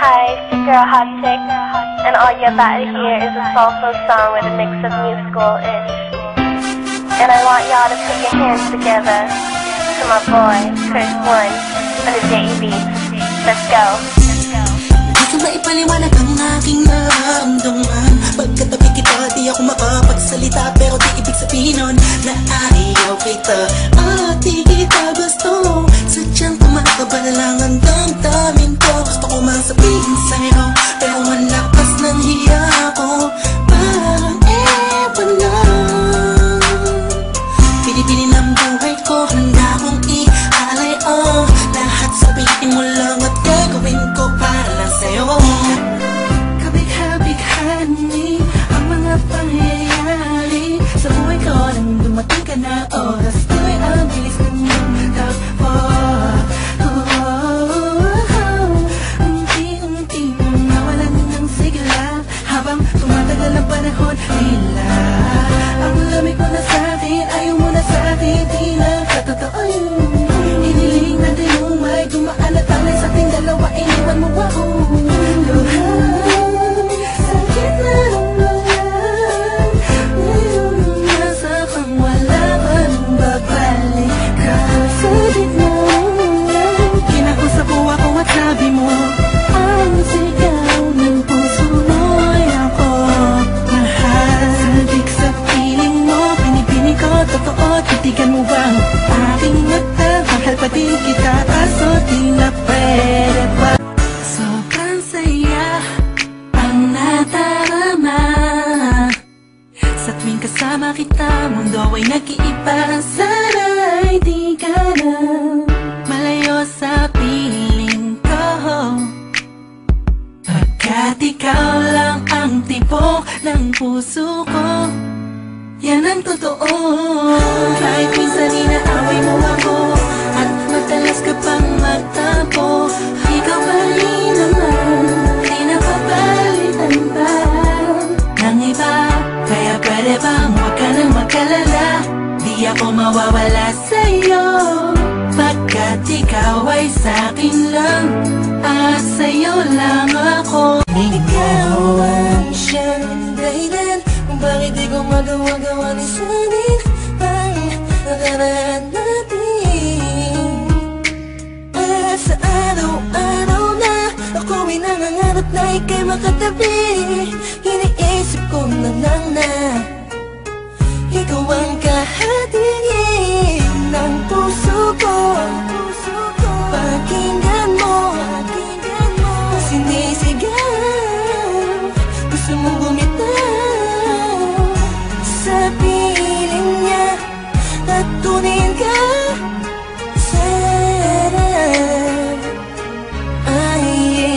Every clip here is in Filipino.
Hi, it's your girl Hot Chick, and all you're about to hear is a soulful song with a mix of musical-ish. And I want y'all to put your hands together to my boy, Chris One, on the J-Beats. Let's go. Gusto maipaliwanag ang aking nararamdaman. Pagkatabi kita, di ako makapagsalita, pero di ibig sabihin nun na ayaw kita at di kita gusto. Sadyang kumakabala lang ang damdamin ko. Gusto ko mang sabihin sa'yo, pero ang lakas ng hiya ko. Parang ewan lang. Pinipili ng buhay ko, handa kong ialay ang lahat. Sabihin mo lang at gagawin ko para lang sa'yo. Kabigha-bighani ang mga pangyayari sa buhay ko nang dumating ka na oras ko'y ang bilis ng takbo. Unti-unti mong nawalan ng sigla habang tumatagal ang panahon. Tila ang lamig mo na sa'kin, ayaw mo na sa'kin, di na katotoo yun. Iniling natin yung may dumaan at alay sa ating dalawa, iniwan mo ako. Sabi mo, ang sigaw ng puso mo'y ako mahal. Sadik sa piling mo, pinipini ko, totoo, titigan mo ba ang aking mata? Mahal pa din kita, kaso di na pwede pa. Sobrang saya ang nadarama sa tuwing kasama kita, mundo ay nag-iiba. Sana'y di ka na malayo sa piling ko, pagkat ikaw lang ang tibok ng puso ko. Yan ang totoo. Kahit minsan inaaway mo ako at madalas ka pang magtampo, ikaw pa rin naman, di napapalitan ba ng iba? Kaya pwede bang huwag ka nang mag-alala, di ako mawawala sa'yo, pagkat ikaw ay sa'kin lang at sa'yo lang ako. Ikaw ang siyang dahilan kung bakit di ko magawa-gawa ni sanin ang nakaraan natin. At sa araw-araw na ako'y nangangarap na ika'y makatabi, iniisip ko na lang na ikaw ang kahatiin ng puso ko. Pakinggan mo ang sinisigaw, gusto mong bumitaw sa piling niya at tunin ka. Sarap ay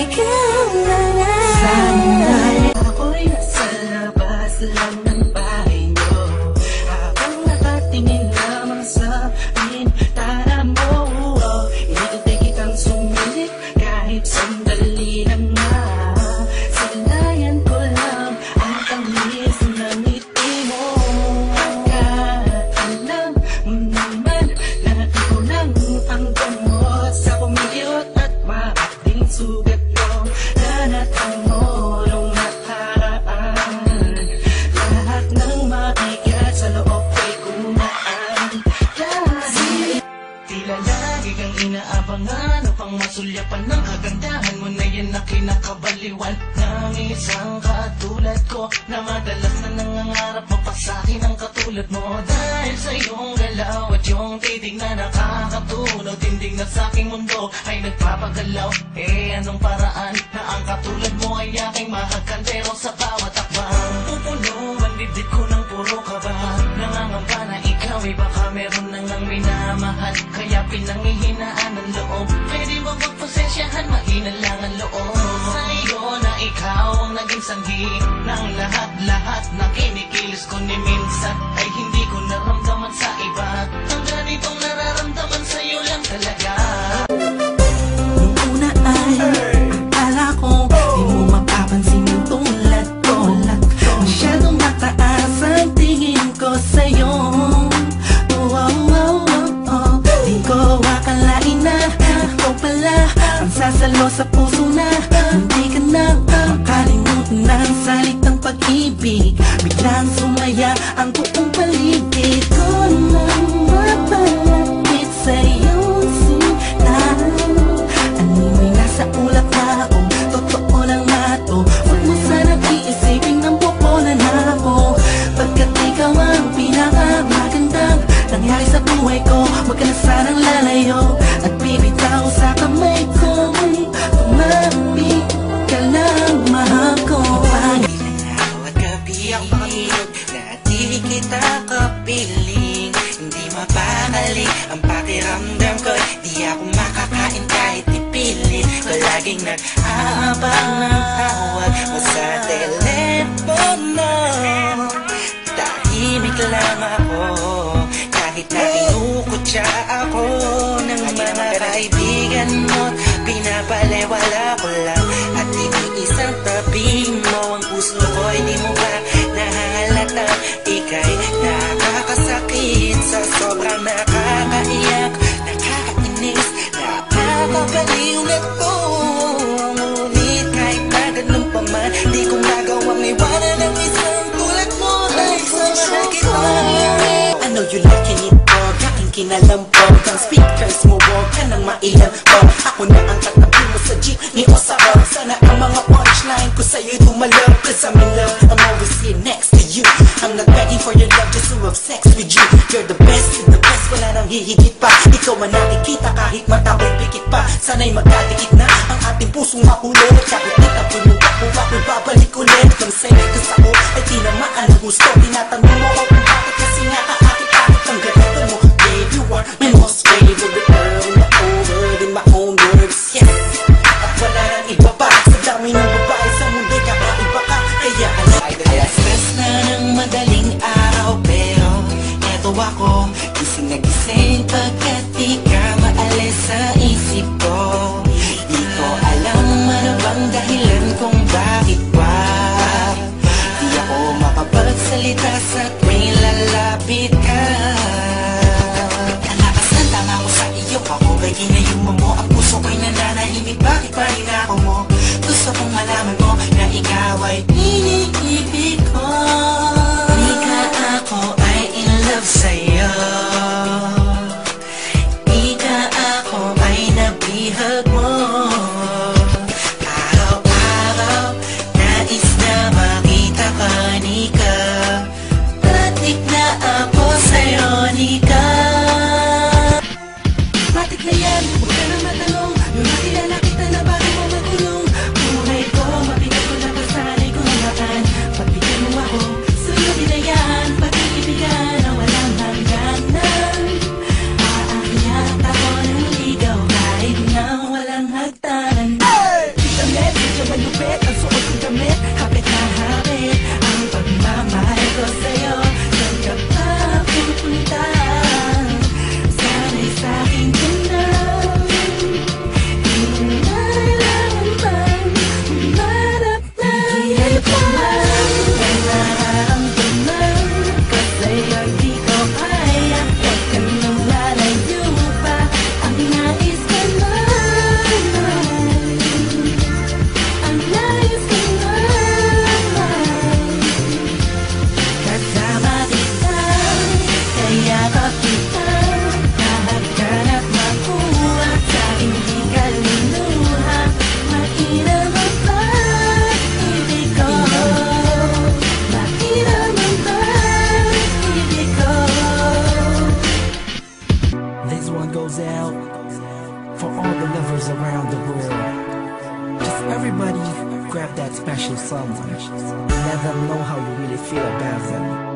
ikaw na nga. Sandali ako'y nasa labas lang ng bahay niyo, habang nakatingin lamang sa bintana mo. Hinintay kitang sumilip kahit sandali lang na. Silayan ko lang ang tangis ng ngiti mo, pagkat alam mo naman na ikaw lang ang gamot sa pumiyot at maating sugat ko na natamo nung nakaraan. Lahat ng mabigat sa loob ko'y gumaan. Tila lagi kang inaabangan upang masulyapan ng kagandahan mo na yan na kinakabaliwan ng isang katulad ko, na madalas na nangangarap mapasakin ang katulad mo. Dahil sa iyong galaw at yung titig na nakakatunaw, tindig na sa aking mundo ay nagpapagalaw. Anong paraan na ang katulad mo ay aking mahagkandero sa bawat akbang? Pupuno ang dibdib ko ng puro kaba, nangangamba na ikaw ay baka meron nang minamahal, kaya pinangihinaan ng loob. Pwede ba magpasensyahan, mahina lang ang loob sa iyo na ikaw ang naging sanhi ng lahat-lahat na kinikilos ko ni minsan ay hindi ko naramdaman sa iba. Ang ganitong nararamdaman sa'yo lang talaga. Nung una ay akala ko di mo mapapansin yung tulad ko. Masyadong mataas ang tingin ko sa'yo. Di ko akalain na ikaw pala ang sasalo sa puso na hindi laging nag-aabang ng tawag mo sa telepono. Tahimik lang ako kahit na kinukutya ako ng mga kaibigan mo. Pinapalewala ko lang at iniisang tabi mo. Ang puso ko'y di mo ba nahalata? Ika'y nakakasakit sa sobrang nakakaiyak, nakakainis, nakakabaliw na to. Ngunit kahit na ganun pa man, di ko magawang iwanan ng isang tulad mo dahil sa mahal kita. I know you liking it, dog. Aking kinalampog ang speakers mo, wag ka nang mailampog. Ako na ang katabi mo sa jeepney o sa road. Sana ang mga punchline ko sa'yo'y tumalab, cause I'm in love, I'm always here next to you. I'm not begging for your love, just to have sex with you. You're the best, wala nang hihigit pa. Ikaw ang nakikita kahit mata ko'y pikit pa. Sana'y magkadikit na ang ating pusong makulot. Kahit natapon mo ako'y babalik ulit. Kung sa'yo kas ako ay tinamaan ng gusto. Tinatanong mo ako kung bakit, kasi nga kaakit-akit ang ganito mo. Babe, you are my most favorite girl in the whole world, in my own words, yes. At wala nang iba pa sa dami ng babae sa mundo'y kakaiba ka. Kaya alas na ng madaling araw, pero eto ako, gising na gising pagkat di ka maalis sa isip ko. Di ko alam ano bang dahilan kung bakit ba di ako makapagsalita sa tuwing lalapit ka. Nalakas ng tama ko sa iyo, ako ba'y ginayuma mo? Ang puso ko'y nananahimik, bakit pa rin ako mo? Gusto kong malaman mo na ikaw ay iniibig ko. Di ka ako ay in love sa'yo. Di ka ako ay nabihag mo. Araw-araw nais na makita ka, Nika. Batik na ako sa'yo, Nika. Batik na yan, huwag ka na matanong. Nung nakilala kita na bakit mo makulong. Buhay ko, mabigat ko na pasanay kung nakaan. Pagbigyan mo ako, sunod na yan. Pag-ibigan na walang hangganan. Aakyat ako ng ligaw kahit na walang hagtanan. Di damit, di malupit, ang suot kong damit. Hapit na hapit ang pagmamahal ko sa'yo. Saan ka pa pupunta? Sana'y sa'kin ka na. This one goes out for all the lovers around the world. Just everybody grab that special someone. Let them know how you really feel about them.